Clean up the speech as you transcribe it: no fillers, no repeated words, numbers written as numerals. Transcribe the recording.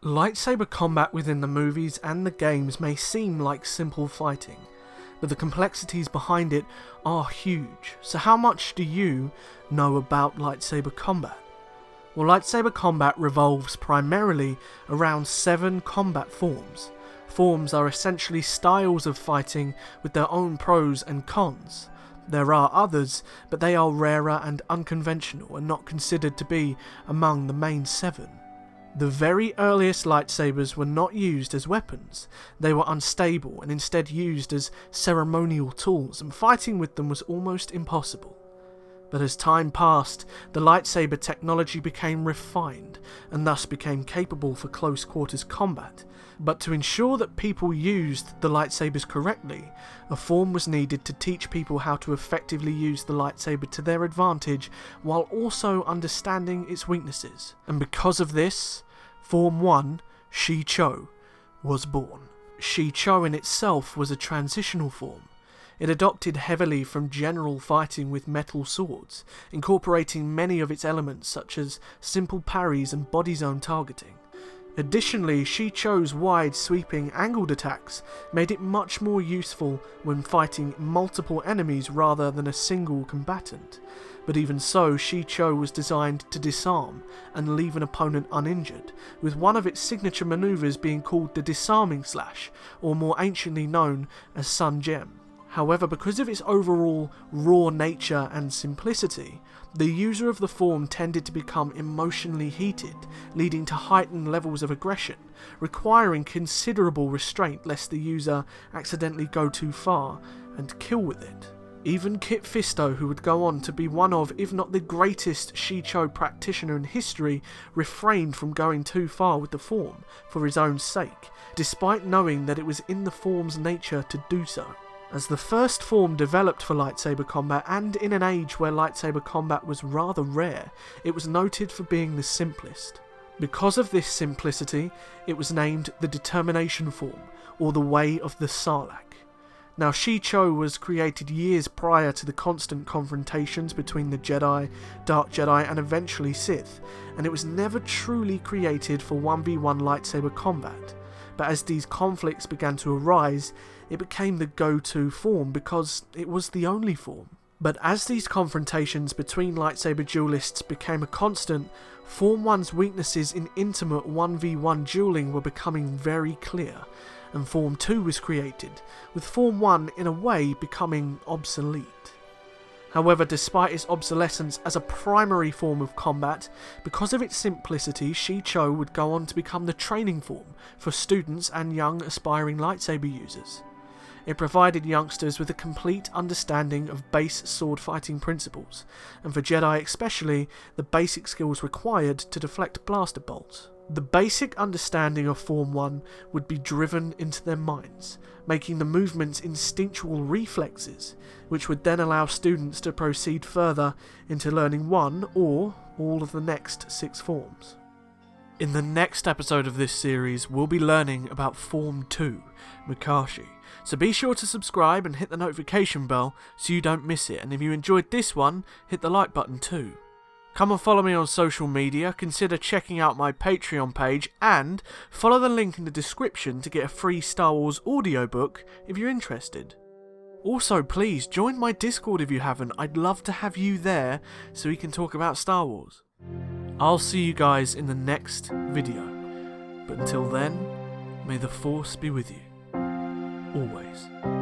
Lightsaber combat within the movies and the games may seem like simple fighting, but the complexities behind it are huge. So how much do you know about lightsaber combat? Well, lightsaber combat revolves primarily around 7 combat forms. Forms are essentially styles of fighting with their own pros and cons. There are others, but they are rarer and unconventional and not considered to be among the main 7. The very earliest lightsabers were not used as weapons. They were unstable and instead used as ceremonial tools, and fighting with them was almost impossible. But as time passed, the lightsaber technology became refined and thus became capable for close quarters combat. But to ensure that people used the lightsabers correctly, a form was needed to teach people how to effectively use the lightsaber to their advantage while also understanding its weaknesses. And because of this, Form 1, Shii-Cho, was born. Shii-Cho in itself was a transitional form. It adopted heavily from general fighting with metal swords, incorporating many of its elements such as simple parries and body zone targeting. Additionally, Shii-Cho's wide, sweeping, angled attacks made it much more useful when fighting multiple enemies rather than a single combatant. But even so, Shii-Cho was designed to disarm and leave an opponent uninjured, with one of its signature maneuvers being called the disarming slash, or more anciently known as Sun Gem. However, because of its overall raw nature and simplicity, the user of the form tended to become emotionally heated, leading to heightened levels of aggression, requiring considerable restraint lest the user accidentally go too far and kill with it. Even Kit Fisto, who would go on to be one of, if not the greatest Shii-Cho practitioner in history, refrained from going too far with the form for his own sake, despite knowing that it was in the form's nature to do so. As the first form developed for lightsaber combat, and in an age where lightsaber combat was rather rare, it was noted for being the simplest. Because of this simplicity, it was named the Determination form, or the Way of the Sarlacc. Now, Shii-Cho was created years prior to the constant confrontations between the Jedi, Dark Jedi, and eventually Sith, and it was never truly created for 1v1 lightsaber combat. But as these conflicts began to arise, it became the go-to form because it was the only form. But as these confrontations between lightsaber duelists became a constant, Form 1's weaknesses in intimate 1v1 dueling were becoming very clear, and Form 2 was created, with Form 1 in a way becoming obsolete. However, despite its obsolescence as a primary form of combat, because of its simplicity, Shii-Cho would go on to become the training form for students and young aspiring lightsaber users. It provided youngsters with a complete understanding of base sword fighting principles, and for Jedi especially, the basic skills required to deflect blaster bolts. The basic understanding of Form 1 would be driven into their minds, making the movements instinctual reflexes, which would then allow students to proceed further into learning one or all of the next 6 forms. In the next episode of this series, we'll be learning about Form 2, Mukashi, so be sure to subscribe and hit the notification bell so you don't miss it, and if you enjoyed this one, hit the like button too. Come and follow me on social media, consider checking out my Patreon page, and follow the link in the description to get a free Star Wars audiobook if you're interested. Also, please join my Discord if you haven't. I'd love to have you there so we can talk about Star Wars. I'll see you guys in the next video, but until then, may the Force be with you, always.